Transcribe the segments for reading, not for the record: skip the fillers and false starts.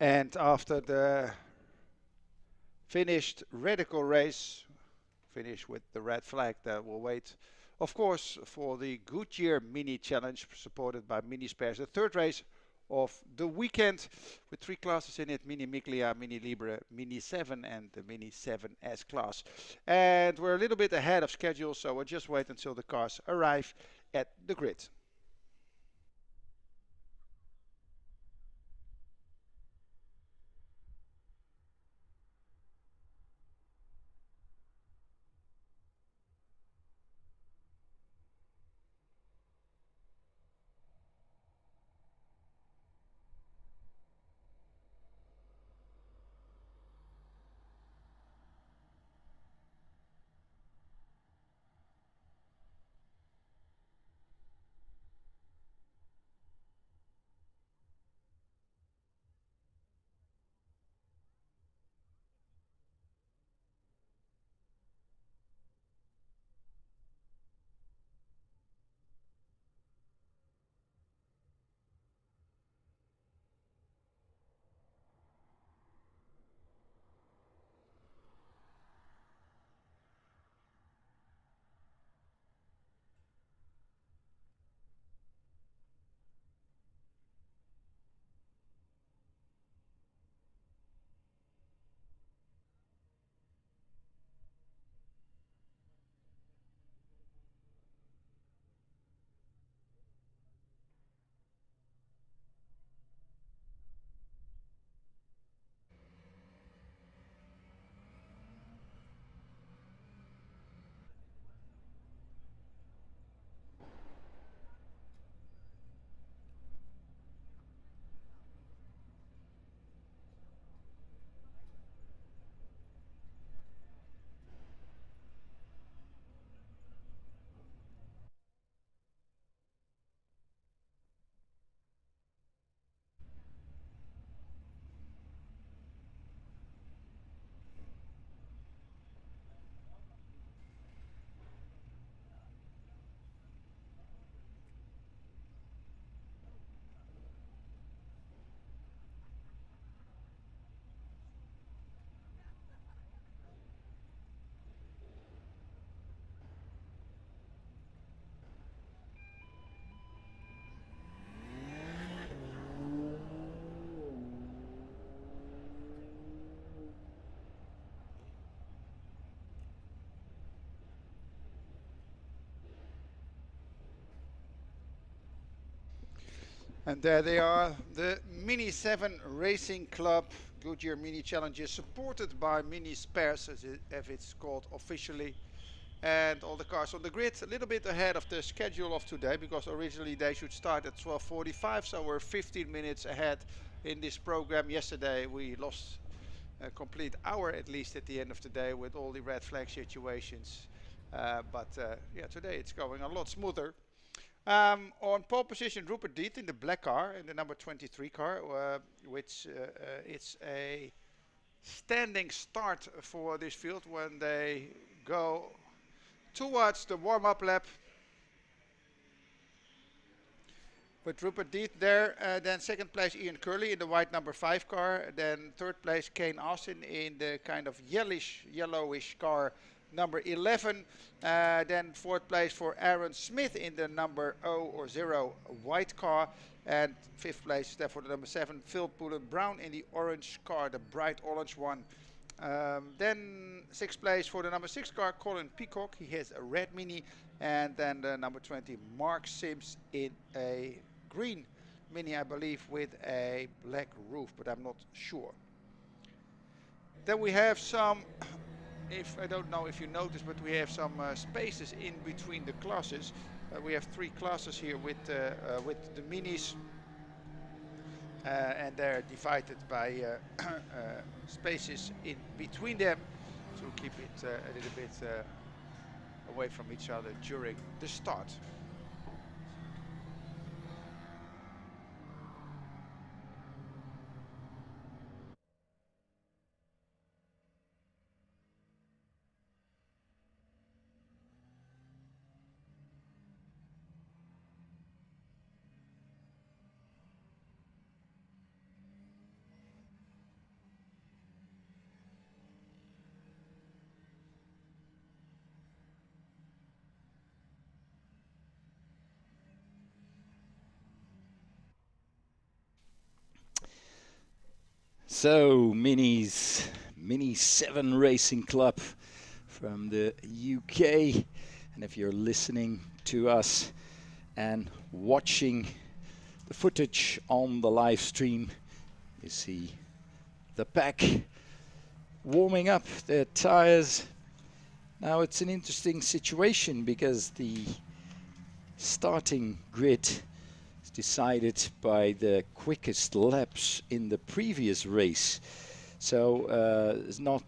And after the finished radical race, finish with the red flag, that will wait, of course, for the Goodyear Mini Challenge supported by Mini Spares, the third race of the weekend with three classes in it: Mini Miglia, Mini Libre, Mini 7 and the Mini 7S class. And we're a little bit ahead of schedule, so we'll just wait until the cars arrive at the grid. And there they are, the Mini 7 Racing Club Goodyear Mini Challenges, supported by Mini Spares, as it's called officially. And all the cars on the grid a little bit ahead of the schedule of today, because originally they should start at 12:45, so we're 15 minutes ahead in this program. Yesterday we lost a complete hour at least at the end of the day with all the red flag situations. But yeah, today it's going a lot smoother. On pole position, Rupert Deeth in the black car, in the number 23 car, which it's a standing start for this field when they go towards the warm-up lap. With Rupert Deeth there, then second place Ian Curley in the white number 5 car, then third place Kane Austin in the kind of yellowish car number 11, then fourth place for Aaron Smith in the number 0 white car, and fifth place there for the number 7 Phil Pullen Brown in the orange car, the bright orange one. Then sixth place for the number 6 car, Colin Peacock. He has a red Mini. And then the number 20, Mark Sims in a green Mini, I believe, with a black roof, but I'm not sure. Then we have some, if I don't know if you noticed, but we have some spaces in between the classes. We have three classes here with the Minis. And they're divided by spaces in between them to keep it a little bit away from each other during the start. So, Mini 7 Racing Club from the UK. And if you're listening to us and watching the footage on the live stream, you see the pack warming up their tires. Now it's an interesting situation because the starting grid decided by the quickest laps in the previous race. So it's not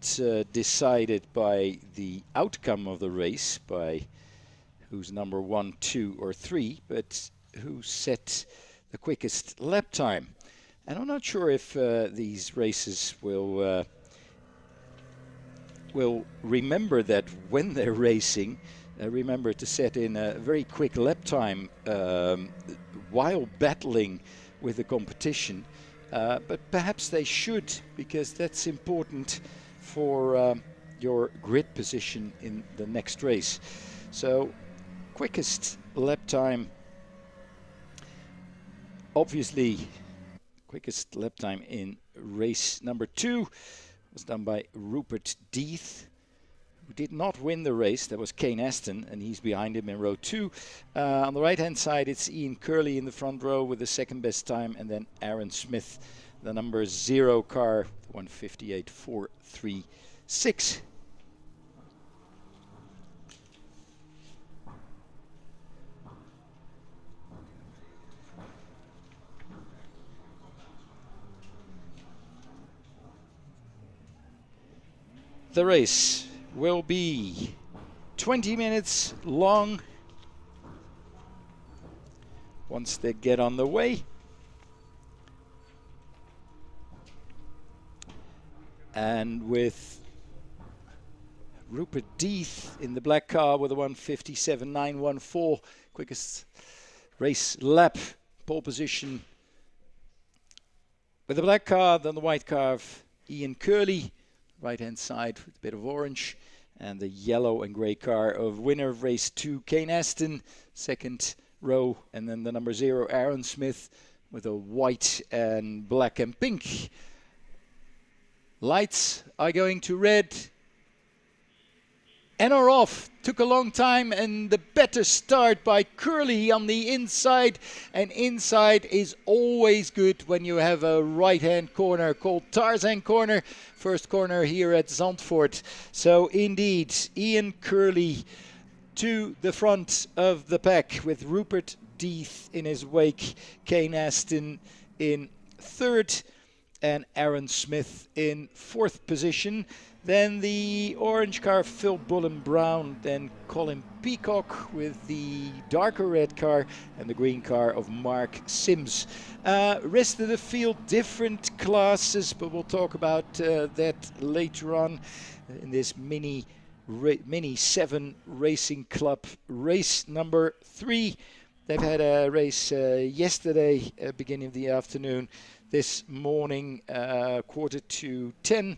decided by the outcome of the race, by who's number 1, 2 or 3, but who set the quickest lap time. And I'm not sure if these races will remember that when they're racing, remember to set in a very quick lap time while battling with the competition. But perhaps they should, because that's important for your grid position in the next race. So, quickest lap time, obviously, quickest lap time in race number 2 was done by Rupert Deeth, who did not win the race. That was Kane Aston, and he's behind him in row 2. On the right-hand side, it's Ian Curley in the front row with the second best time, and then Aaron Smith, the number 0 car, 1:58.436. The race will be 20 minutes long once they get on the way. And with Rupert Deeth in the black car with a 1:57.914, quickest race lap, pole position with the black car, then the white car of Ian Curley, right hand side with a bit of orange, and the yellow and grey car of winner of race 2, Kane Aston, second row, and then the number 0, Aaron Smith, with a white and black and pink. Lights are going to red and are off. Took a long time, and the better start by Curley on the inside. And inside is always good when you have a right-hand corner called Tarzan corner. First corner here at Zandvoort. So indeed, Ian Curley to the front of the pack with Rupert Deeth in his wake. Kane Aston in third and Aaron Smith in fourth position. Then the orange car, Phil Bullen-Brown. Then Colin Peacock with the darker red car, and the green car of Mark Sims. Rest of the field, different classes, but we'll talk about that later on in this Mini 7 Racing Club race number 3. They've had a race yesterday, beginning of the afternoon. This morning, 9:45.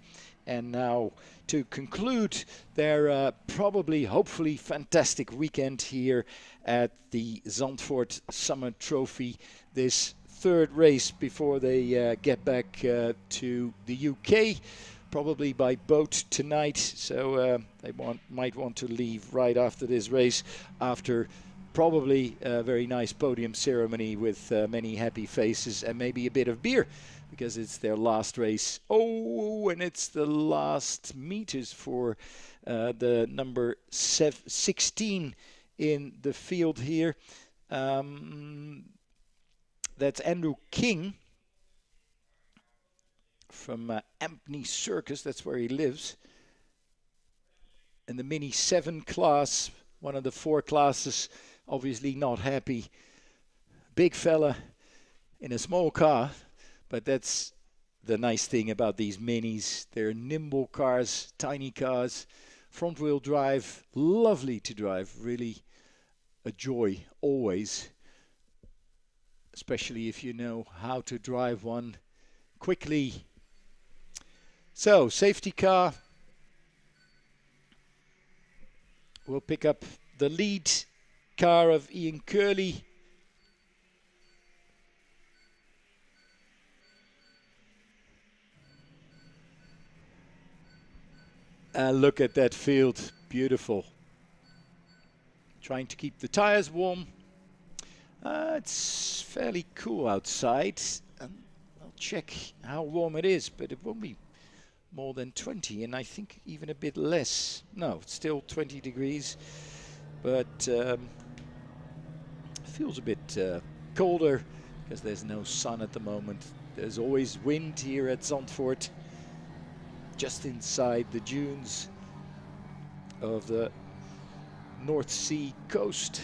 And now to conclude their probably, hopefully, fantastic weekend here at the Zandvoort Summer Trophy. This third race before they get back to the UK, probably by boat tonight. So they might want to leave right after this race, after probably a very nice podium ceremony with many happy faces and maybe a bit of beer, because it's their last race. Oh, and it's the last meters for the number 16 in the field here. That's Andrew King from Ampney Circus. That's where he lives. In the Mini 7 class, one of the 4 classes, obviously not happy. Big fella in a small car. But that's the nice thing about these minis. They're nimble cars, tiny cars, front wheel drive, lovely to drive, really a joy always, especially if you know how to drive one quickly. So, safety car will pick up the lead car of Ian Curley. Look at that field, beautiful. Trying to keep the tires warm. It's fairly cool outside. I'll check how warm it is, but it won't be more than 20, and I think even a bit less. No, it's still 20 degrees, but feels a bit colder because there's no sun at the moment. There's always wind here at Zandvoort, just inside the dunes of the North Sea coast.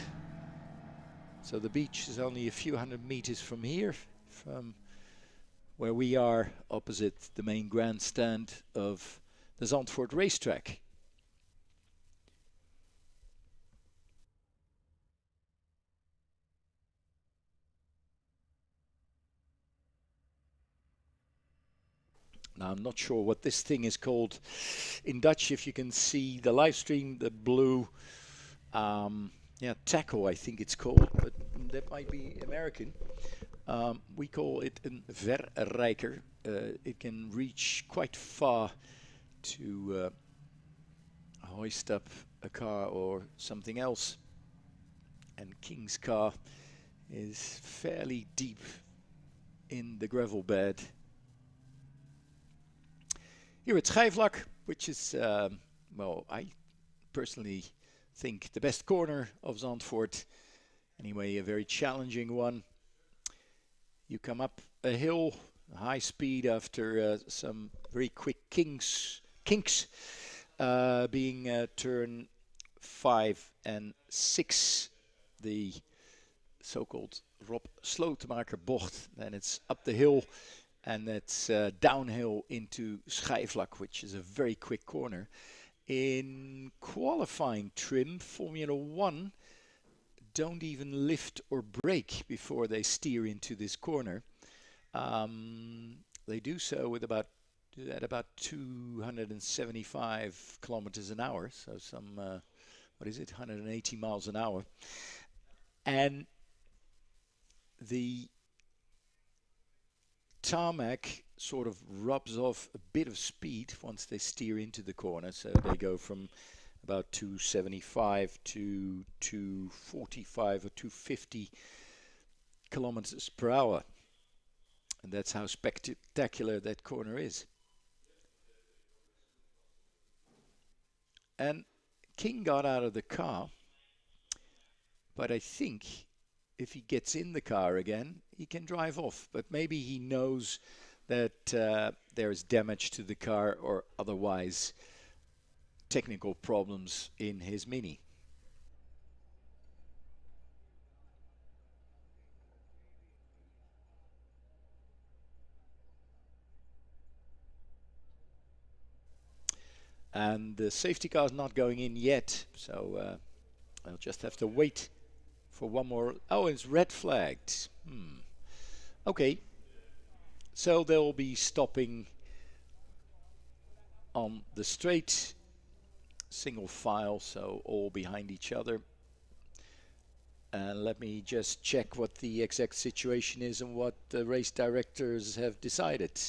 So the beach is only a few hundred meters from here, from where we are opposite the main grandstand of the Zandvoort racetrack. Now I'm not sure what this thing is called in Dutch. If you can see the live stream, the blue tackle I think it's called, but that might be American. We call it een verrijker. It can reach quite far to hoist up a car or something else. And King's car is fairly deep in the gravel bed. Here at Schijfvlak, which is, well, I personally think the best corner of Zandvoort. Anyway, a very challenging one. You come up a hill, high speed after some very quick kinks being turn 5 and 6, the so-called Rob Slotemaker bocht. Then it's up the hill and that's downhill into Schijfvlak, which is a very quick corner. In qualifying trim, Formula 1 don't even lift or brake before they steer into this corner. They do so with about 275 kilometers an hour, so some 180 miles an hour, and the tarmac sort of rubs off a bit of speed once they steer into the corner, so they go from about 275 to 245 or 250 kilometers per hour. And that's how spectacular that corner is. And King got out of the car, but I think if he gets in the car again, he can drive off. But maybe he knows that there's damage to the car or otherwise technical problems in his Mini. And the safety car is not going in yet, so I'll just have to wait for one more. Oh, it's red flagged. Okay, so they'll be stopping on the straight, single file, so all behind each other. And let me just check what the exact situation is and what the race directors have decided.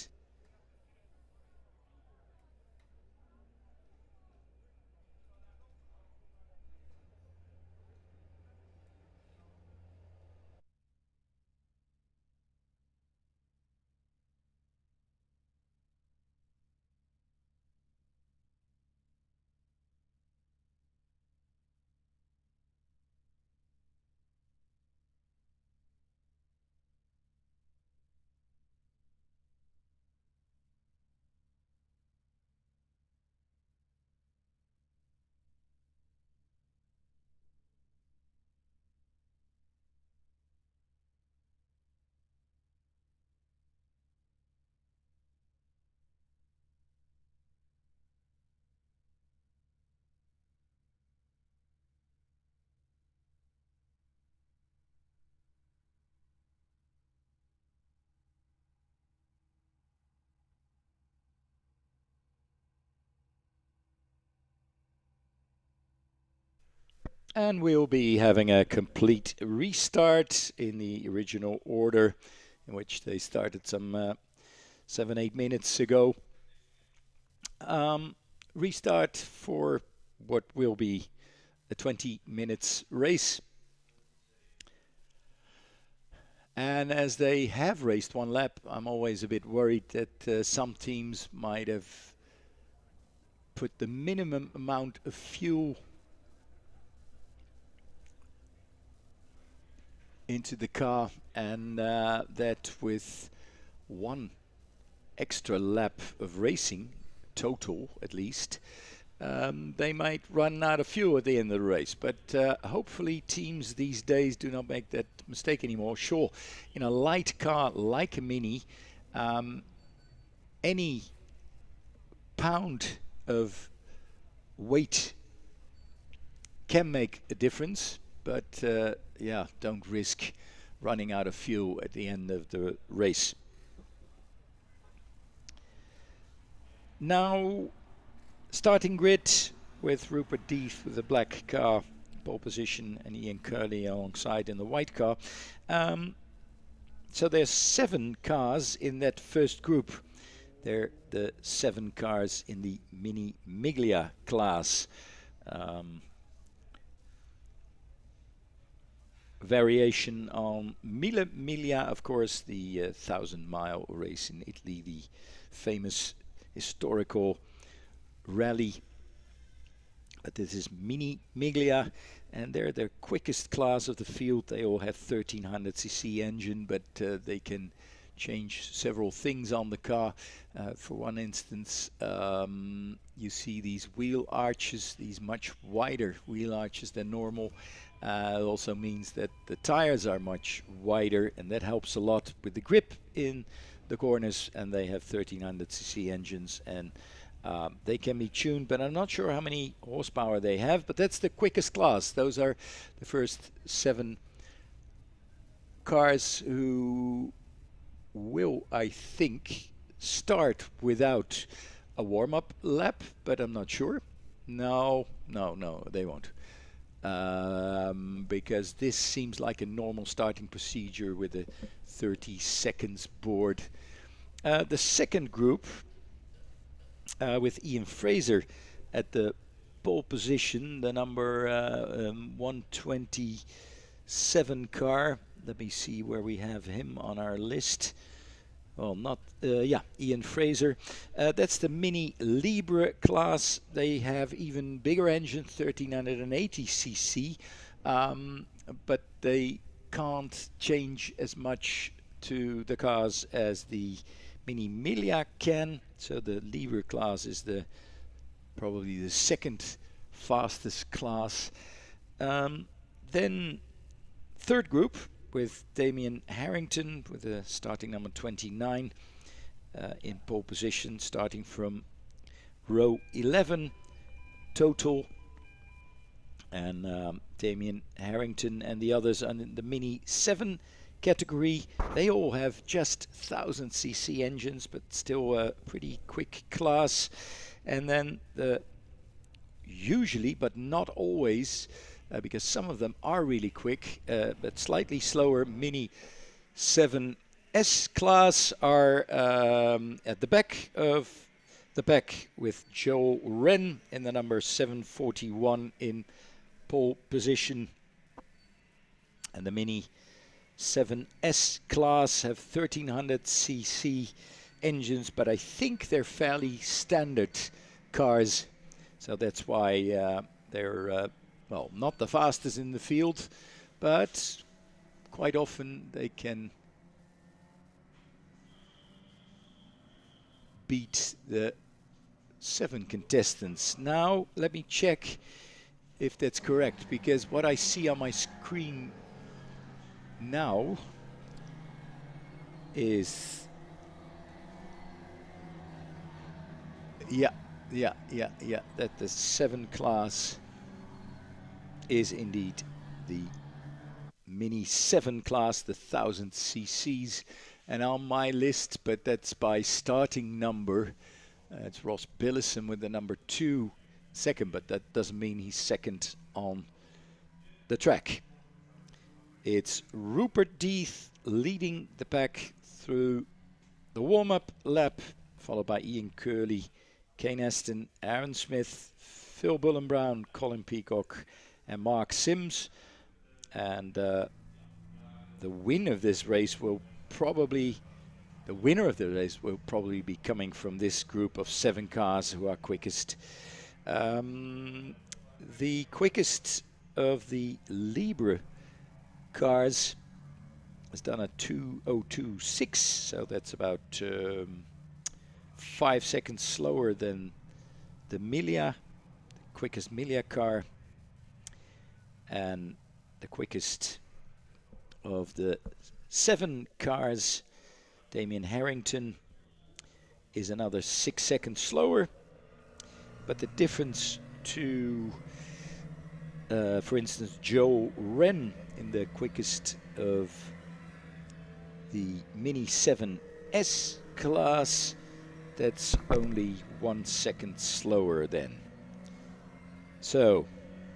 And we'll be having a complete restart in the original order in which they started some 7-8 minutes ago. restart for what will be a 20 minutes race. And as they have raced one lap, I'm always a bit worried that some teams might have put the minimum amount of fuel into the car, and that with one extra lap of racing, total at least, they might run out of fuel at the end of the race. But hopefully teams these days do not make that mistake anymore. Sure, in a light car like a Mini, any pound of weight can make a difference, but yeah, don't risk running out of fuel at the end of the race. Now, starting grid with Rupert Deeth with the black car, pole position, and Ian Curley alongside in the white car. So there's 7 cars in that first group. They're the 7 cars in the Mini Miglia class. Variation on Mille Miglia, of course, the 1,000-mile race in Italy, the famous historical rally. But this is Mini Miglia, and they're the quickest class of the field. They all have 1300cc engine, but they can change several things on the car. For one instance, you see these wheel arches, these much wider wheel arches than normal. It also means that the tires are much wider, and that helps a lot with the grip in the corners. And they have 1300cc engines, and they can be tuned, but I'm not sure how many horsepower they have. But that's the quickest class. Those are the first 7 cars who will, I think, start without a warm-up lap, but I'm not sure. No, they won't. Because this seems like a normal starting procedure with a 30 seconds board. The second group, with Ian Fraser at the pole position, the number 127 car. Let me see where we have him on our list. Well, not, yeah, Ian Fraser. That's the Mini Libre class. They have even bigger engine, 1380cc, but they can't change as much to the cars as the Mini Miglia can. So the Libre class is probably the second fastest class. Then third group, with Damien Harrington with the starting number 29 in pole position, starting from row 11 total. And Damien Harrington and the others are in the Mini 7 category. They all have just 1000cc engines, but still a pretty quick class. And then the usually, but not always, because some of them are really quick, but slightly slower, Mini 7S class are at the back of the pack, with Joel Wren in the number 741 in pole position. And the Mini 7S class have 1300cc engines, but I think they're fairly standard cars, so that's why they're well, not the fastest in the field, but quite often they can beat the 7 contestants. Now, let me check if that's correct, because what I see on my screen now is, that the 7 class is indeed the Mini 7 class, the 1000 cc's. And on my list, but that's by starting number, it's Ross Billison with the number 2 second, but that doesn't mean he's second on the track. It's Rupert Deeth leading the pack through the warm-up lap, followed by Ian Curley Kane Aston, Aaron Smith, Phil Bullenbrown, Colin Peacock, and Mark Sims. And the winner of this race will probably be coming from this group of 7 cars who are quickest. The quickest of the Libre cars has done a 2:02.6, so that's about 5 seconds slower than the Milia, the quickest Milia car, and the quickest of the 7 cars, Damien Harrington, is another 6 seconds slower. But the difference to, for instance, Joe Wren in the quickest of the Mini 7S class, that's only 1 second slower then. So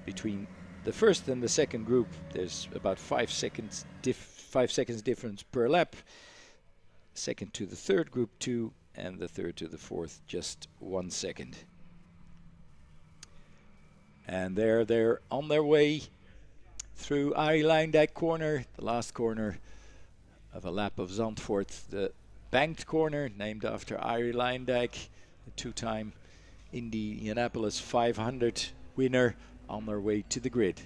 between the first and the second group, there's about 5 seconds difference per lap. Second to the third group 2, and the third to the fourth just 1 second. And they're on their way through Arie Luijendijk corner, the last corner of a lap of Zandvoort, the banked corner named after Arie Luijendijk, the 2-time Indianapolis 500 winner, on their way to the grid.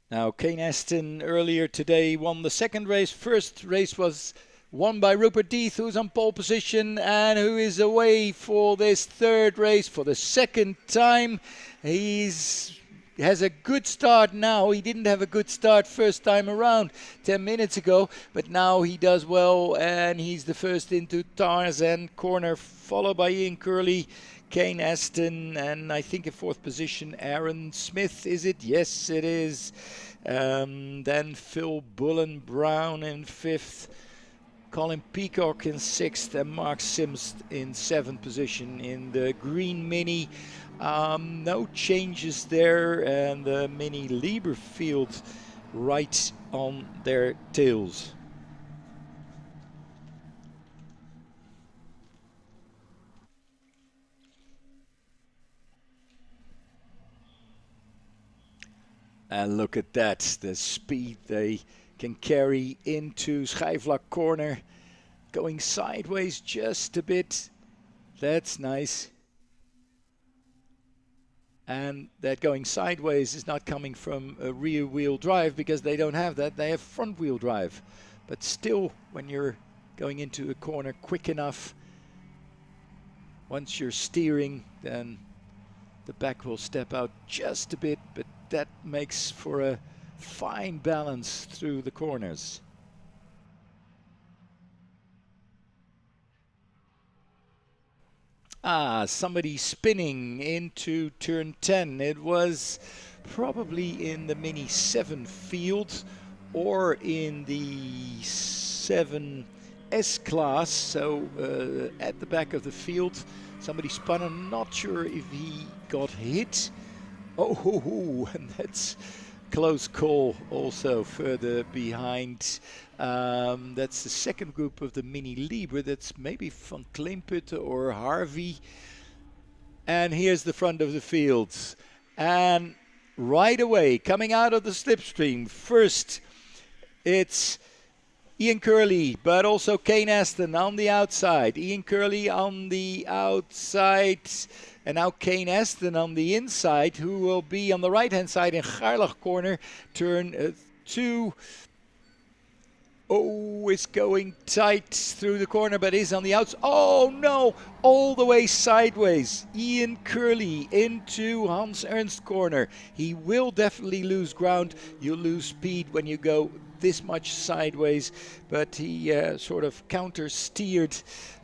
Now, Kane Aston earlier today won the second race. First race was won by Rupert Deeth, who's on pole position and who is away for this third race for the second time. Has a good start now. He didn't have a good start first time around 10 minutes ago, but now he does well, and he's the first into Tarzan corner, followed by Ian Curley, Kane Aston, and I think in fourth position Aaron Smith, is it? Yes, it is. Then Phil Bullenbrown in fifth, Colin Peacock in sixth, and Mark Sims in seventh position in the green Mini. No changes there, and the Mini Libre field right on their tails. And look at that, the speed they can carry into Schijfvlak corner, going sideways just a bit. That's nice. And that going sideways is not coming from a rear wheel drive, because they don't have that, they have front wheel drive. But still, when you're going into a corner quick enough, once you're steering, then the back will step out just a bit, but that makes for a fine balance through the corners. Somebody spinning into turn 10. It was probably in the Mini 7 field or in the 7S class, so at the back of the field. Somebody spun. I'm not sure if he got hit. Oh, and that's close call also further behind. That's the second group of the Mini Libre. That's maybe Van Kleemputte or Harvey. And here's the front of the field. And right away, coming out of the slipstream, first it's Ian Curley, but also Kane Aston on the outside. Ian Curley on the outside. And now Kane Aston on the inside, who will be on the right-hand side in Gaarlach corner, turn 2. Oh, it's going tight through the corner, but is on the outs. Oh no, all the way sideways. Ian Curley into Hans Ernst corner. He will definitely lose ground. You lose speed when you go this much sideways, but he sort of counter steered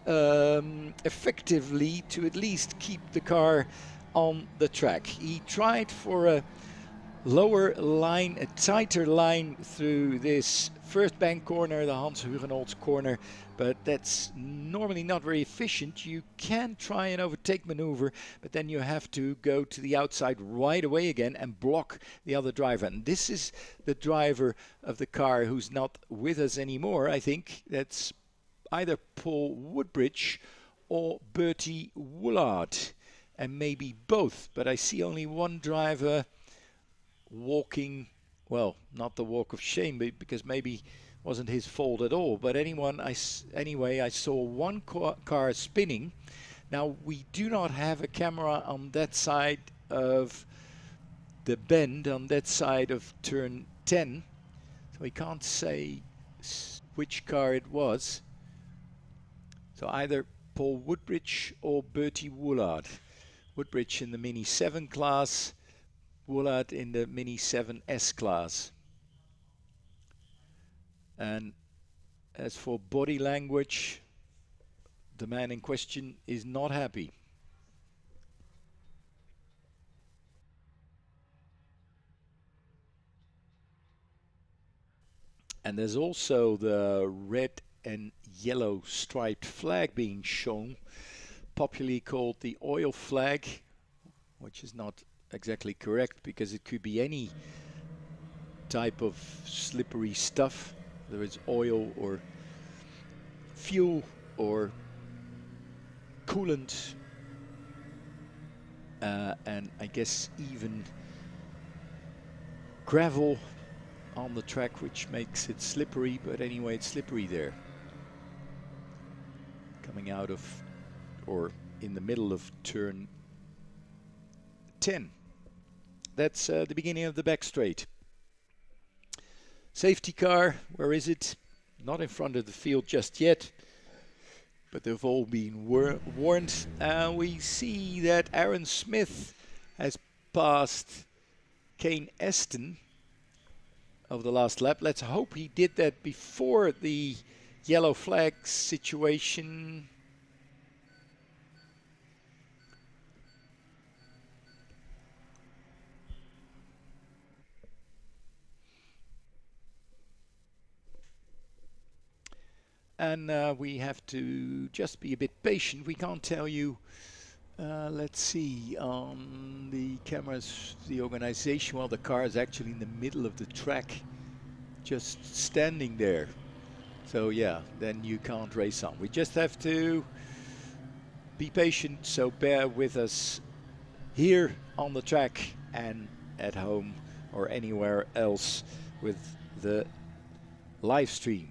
effectively to at least keep the car on the track. He tried for a lower line, a tighter line through this first bank corner, the Hans Hugenholz corner, but that's normally not very efficient. You can try an overtake maneuver, but then you have to go to the outside right away again and block the other driver. And this is the driver of the car who's not with us anymore. I think that's either Paul Woodbridge or Bertie Woolard, and maybe both, but I see only one driver walking, well, not the walk of shame, because maybe wasn't his fault at all. But anyway, I saw one car spinning. Now, we do not have a camera on that side of the bend, on that side of turn 10, so we can't say which car it was. So either Paul Woodbridge or Bertie Woolard. Woodbridge in the Mini 7 class, Woolard in the Mini 7S class. And as for body language, the man in question is not happy. And there's also the red and yellow striped flag being shown, popularly called the oil flag, which is not exactly correct because it could be any type of slippery stuff. Whether it's oil or fuel or coolant, and I guess even gravel on the track, which makes it slippery. But anyway, it's slippery there. Coming out of, or in the middle of turn 10. That's the beginning of the back straight. Safety car, where is it? Not in front of the field just yet, but they've all been warned. We see that Aaron Smith has passed Kane Aston of the last lap. Let's hope he did that before the yellow flag situation. And we have to just be a bit patient. We can't tell you, let's see, on the cameras, the organization, well, the car is actually in the middle of the track, just standing there. So yeah, then you can't race on. We just have to be patient, so bear with us here on the track and at home or anywhere else with the live stream.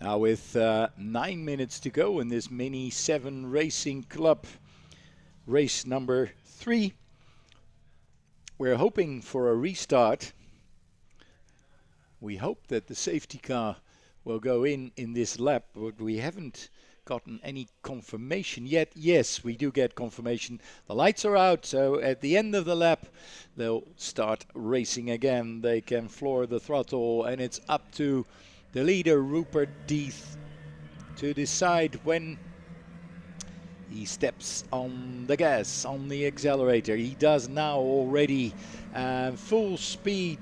Now with 9 minutes to go in this Mini 7 Racing Club race number 3, we're hoping for a restart. We hope that the safety car will go in this lap, but we haven't gotten any confirmation yet. Yes, we do get confirmation. The lights are out, so at the end of the lap they'll start racing again. They can floor the throttle, and it's up to the leader Rupert Deeth to decide when he steps on the gas, on the accelerator. He does now already, full speed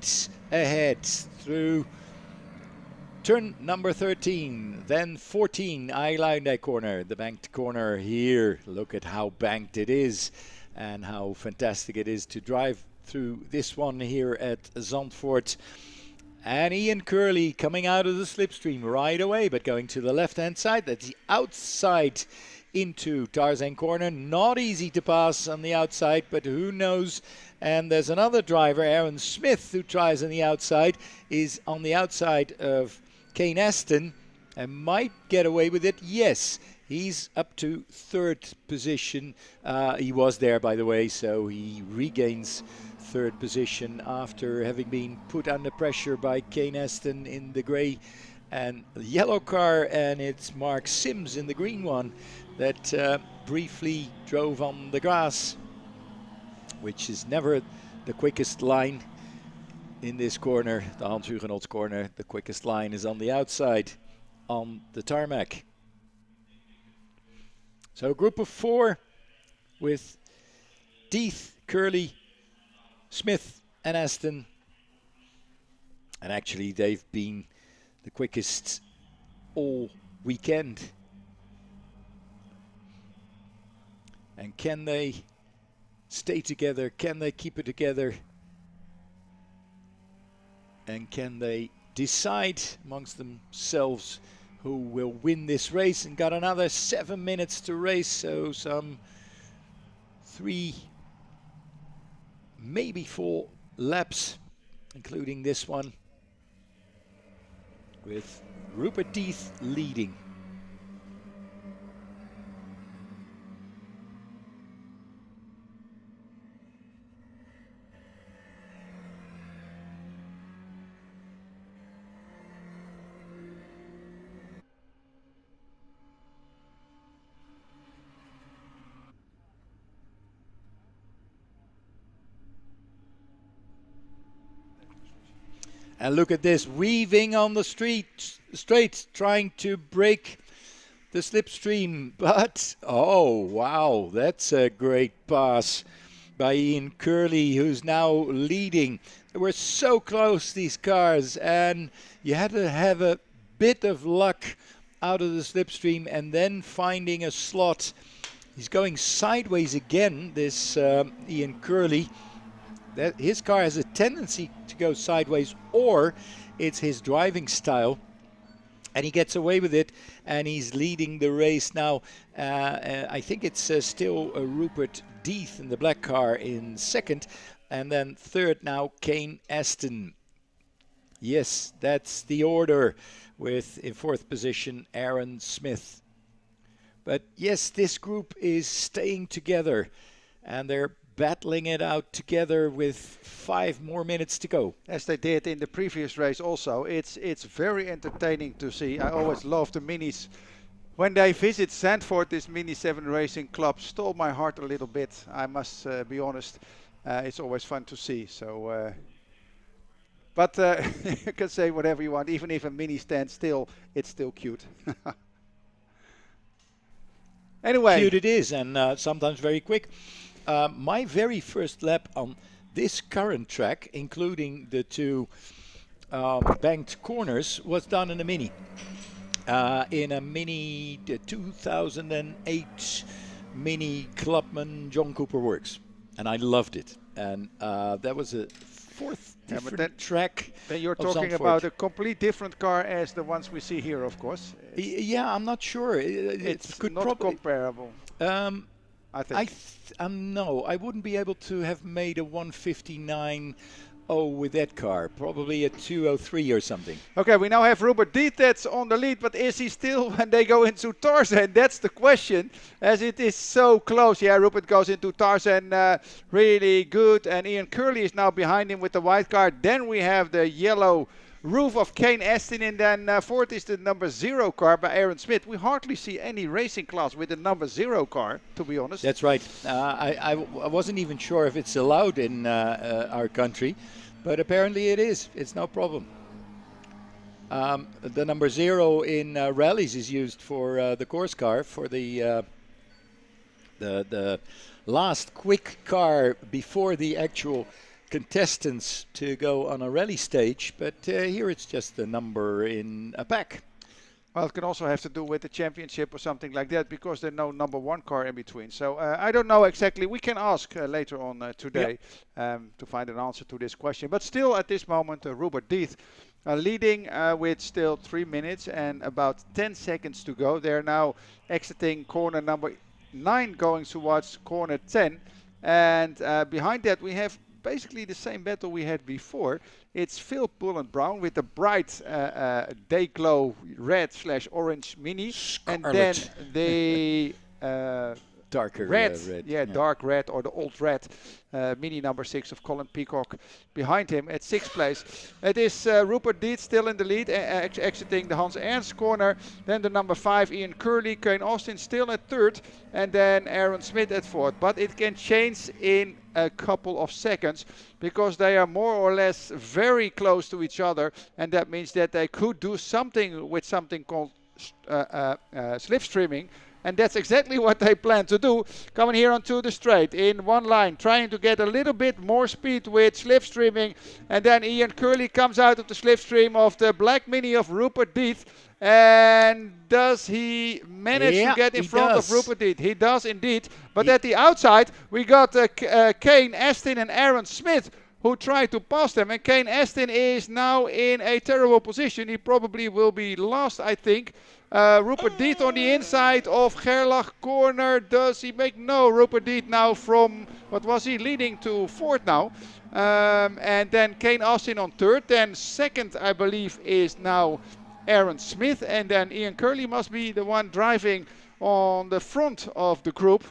ahead through turn number 13, then 14, eyeliner corner, the banked corner here. Look at how banked it is and how fantastic it is to drive through this one here at Zandvoort. And Ian Curley coming out of the slipstream right away, but going to the left-hand side. That's the outside into Tarzan corner. Not easy to pass on the outside, but who knows. And there's another driver, Aaron Smith, who tries on the outside, is on the outside of Kane Aston and might get away with it. Yes, he's up to 3rd position. He was there, by the way, so he regains 3rd position after having been put under pressure by Kane Aston in the grey and yellow car, and it's Mark Sims in the green one that briefly drove on the grass, which is never the quickest line in this corner, the Hans Hugenotz corner. The quickest line is on the outside on the tarmac. So a group of 4 with Deeth, Curley, Smith and Aston. And actually they've been the quickest all weekend. And can they stay together? Can they keep it together? And can they decide amongst themselves who will win this race? And got another 7 minutes to race, so some 3, maybe 4 laps, including this one, with Rupert Deeth leading. And look at this, weaving on the straight, trying to break the slipstream. But, oh, wow, that's a great pass by Ian Curley, who's now leading. They were so close, these cars, and you had to have a bit of luck out of the slipstream and then finding a slot. He's going sideways again, this Ian Curley. That his car has a tendency to go sideways, or it's his driving style, and he gets away with it, and he's leading the race now. I think it's still Rupert Deeth in the black car in 2nd, and then 3rd now Kane Aston. Yes, that's the order, with in 4th position Aaron Smith. But yes, this group is staying together, and they're battling it out together with 5 more minutes to go. As they did in the previous race also. It's very entertaining to see. I always love the minis. When they visit Zandvoort, this Mini 7 Racing Club stole my heart a little bit, I must be honest. It's always fun to see. So, but you can say whatever you want. Even if a mini stands still, it's still cute. Anyway. Cute it is, and sometimes very quick. My very first lap on this current track, including the 2 banked corners, was done in a Mini. In a Mini 2008 Mini Clubman John Cooper Works. And I loved it. And that was a 4th different track. Then you're talking about a complete different car as the ones we see here, of course. Yeah, I'm not sure. It's not comparable. I think. No, I wouldn't be able to have made a 159 with that car. Probably a 203 or something. Okay, we now have Rupert Deeth that's on the lead, but is he still when they go into Tarzan? That's the question, as it is so close. Yeah, Rupert goes into Tarzan really good, and Ian Curley is now behind him with the white car. Then we have the yellow roof of Kane Aston, and then fourth is the number 0 car by Aaron Smith. We hardly see any racing class with a number 0 car, to be honest. That's right. I wasn't even sure if it's allowed in our country, but apparently it is. It's no problem. The number 0 in rallies is used for the course car, for the last quick car before the actual contestants to go on a rally stage, but here it's just the number in a pack. Well, it can also have to do with the championship or something like that, because there's no number 1 car in between. So I don't know exactly. We can ask later on today to find an answer to this question. But still, at this moment, Rupert Deeth leading with still 3 minutes and about 10 seconds to go. They're now exiting corner number 9, going towards corner 10. And behind that, we have basically the same battle we had before. It's Phil Bullen Brown with the bright day glow red / orange mini, Scarlet. and then the darker red, yeah, dark red, or the old red mini number 6 of Colin Peacock behind him at 6th place. It is Rupert Deeth still in the lead, exiting the Hans Ernst corner. Then the number 5 Ian Curley, Kane Austin still at 3rd, and then Aaron Smith at 4th. But it can change in a couple of seconds, because they are more or less very close to each other, and that means that they could do something with something called slipstreaming. And that's exactly what they plan to do. Coming here onto the straight in one line, trying to get a little bit more speed with slipstreaming. And then Ian Curley comes out of the slipstream of the black mini of Rupert Deeth. And does he manage to get in front of Rupert Deeth? He does indeed. But at the outside, we got Kane Aston and Aaron Smith, who tried to pass them. And Kane Aston is now in a terrible position. He probably will be last, I think. Rupert Deeth on the inside of Gerlach corner. Does he make? No, Rupert Deeth now from, what was he, leading to 4th now. And then Kane Austin on 3rd. Then 2nd, I believe, is now Aaron Smith. And then Ian Curley must be the one driving on the front of the group.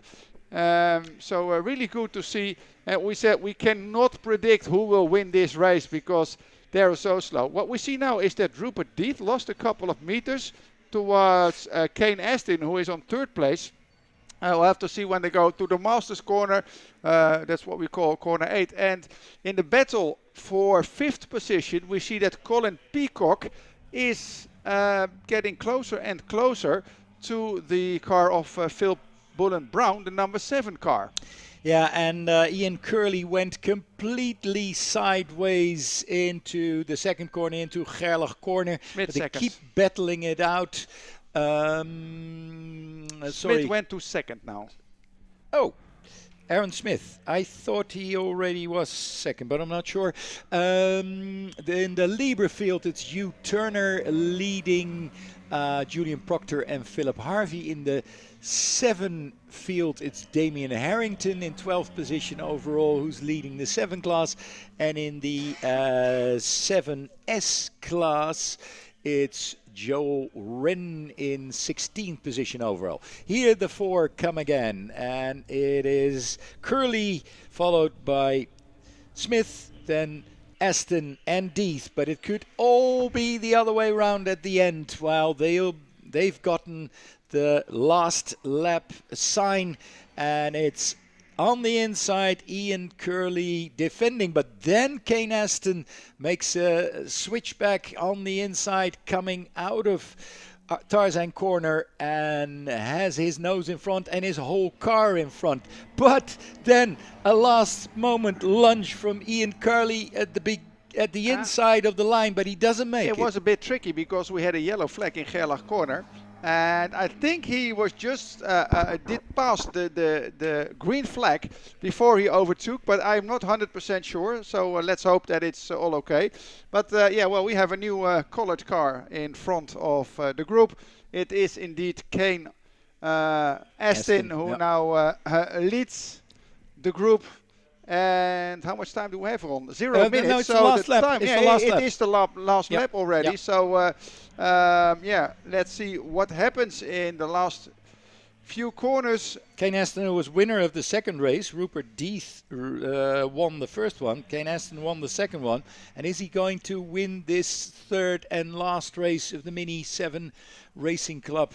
So really good to see. And we said we cannot predict who will win this race, because they're so slow. What we see now is that Rupert Deeth lost a couple of meters towards Kane Aston, who is on 3rd place. We'll have to see when they go to the Masters corner. That's what we call corner 8. And in the battle for 5th position, we see that Colin Peacock is getting closer and closer to the car of Phil Bullen Brown, the number 7 car. Yeah, and Ian Curley went completely sideways into the 2nd corner, into Gerlach corner. They keep battling it out. Smith went to 2nd now. Oh, Aaron Smith. I thought he already was 2nd, but I'm not sure. In the Libre field, it's Hugh Turner leading Julian Proctor and Philip Harvey. In the 7 field, it's Damien Harrington in 12th position overall, who's leading the 7 class. And in the 7S class, it's Joel Wren in 16th position overall. Here the 4 come again, and it is Curley followed by Smith, then Aston and Deeth, but it could all be the other way around at the end. While they've gotten the last lap sign, and it's on the inside Ian Curley defending, but then Kane Aston makes a switchback on the inside coming out of Tarzan corner and has his nose in front and his whole car in front. But then a last moment lunge from Ian Curley at the inside of the line, but he doesn't make it. It was a bit tricky because we had a yellow flag in Gerlach corner. And I think he was just did pass the green flag before he overtook, but I'm not 100% sure. So let's hope that it's all okay. But yeah, well, we have a new colored car in front of the group. It is indeed Kane Aston, who now leads the group And how much time do we have on? 0 minutes. No, it's so the last lap. time, It's yeah, the last lap. It is the last Yep. lap already. Yep. So yeah, let's see what happens in the last few corners. Kane Aston was winner of the second race. Rupert Deeth won the first one. Kane Aston won the second one. And is he going to win this third and last race of the Mini 7 Racing Club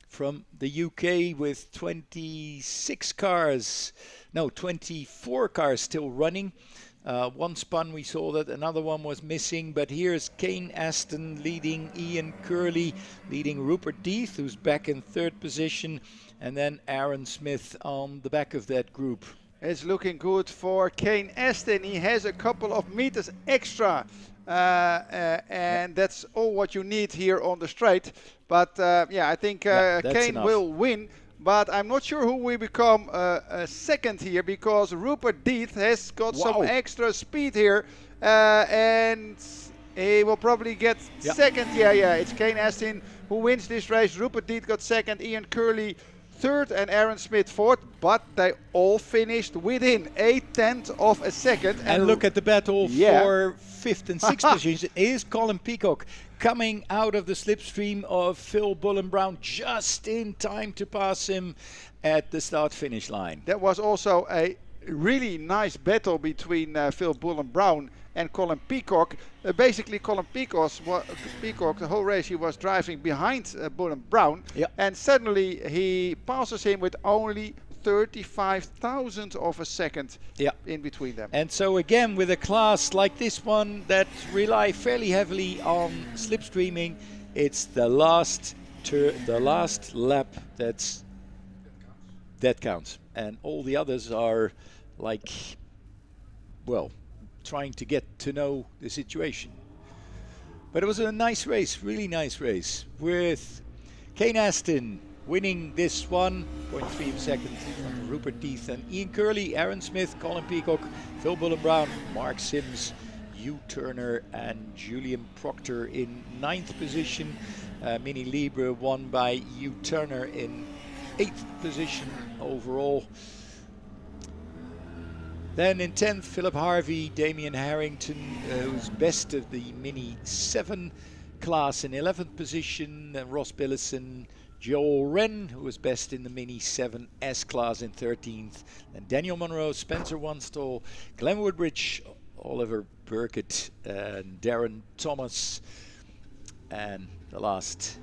from the UK with 26 cars? No, 24 cars still running. One spun, we saw that another one was missing, but here's Kane Aston leading Ian Curley, leading Rupert Deeth, who's back in third position, and then Aaron Smith on the back of that group. It's looking good for Kane Aston. He has a couple of meters extra, and that's all what you need here on the straight. But yeah, I think Kane enough. will win. But I'm not sure who will become second here, because Rupert Deeth has got some extra speed here, and he will probably get second. Yeah, it's Kane Aston who wins this race. Rupert Deeth got second, Ian Curley third, and Aaron Smith fourth. But they all finished within 1/10 of a second. And look at the battle for fifth and sixth positions. It is Colin Peacock coming out of the slipstream of Phil Bullen-Brown just in time to pass him at the start-finish line. That was also a really nice battle between Phil Bullen-Brown and Colin Peacock. Basically, Colin Peacock, the whole race he was driving behind Bullen-Brown, and suddenly he passes him with only 35,000 of a second in between them. And so again, with a class like this one that rely fairly heavily on slipstreaming, it's the last lap that counts, and all the others are like, well, trying to get to know the situation. But it was a nice race, really nice race, with Kane Aston winning this one, 0.3 of a second from Rupert Deeth and Ian Curley, Aaron Smith, Colin Peacock, Phil Bullen-Brown, Mark Sims, Hugh Turner and Julian Proctor in 9th position. Mini Libre won by Hugh Turner in 8th position overall. Then in 10th, Philip Harvey, Damien Harrington, who's best of the Mini 7 class in 11th position, Ross Billison, Joel Wren, who was best in the Mini 7 S class in 13th, and Daniel Monroe, Spencer Wanstall, Glenn Woodbridge, Oliver Burkett, and Darren Thomas, and the last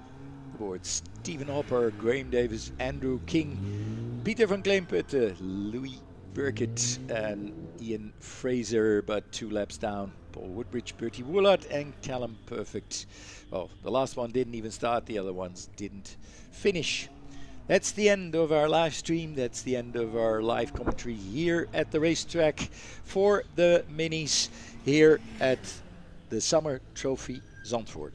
aboard, Stephen Hopper, Graham Davis, Andrew King, Peter van Kleemput, Louis Burkett, and Ian Fraser, but 2 laps down, Paul Woodbridge, Bertie Woolard, and Callum Perfect. Well, the last one didn't even start, the other ones didn't finish. That's the end of our live stream. That's the end of our live commentary here at the racetrack for the minis here at the Summer Trophy Zandvoort.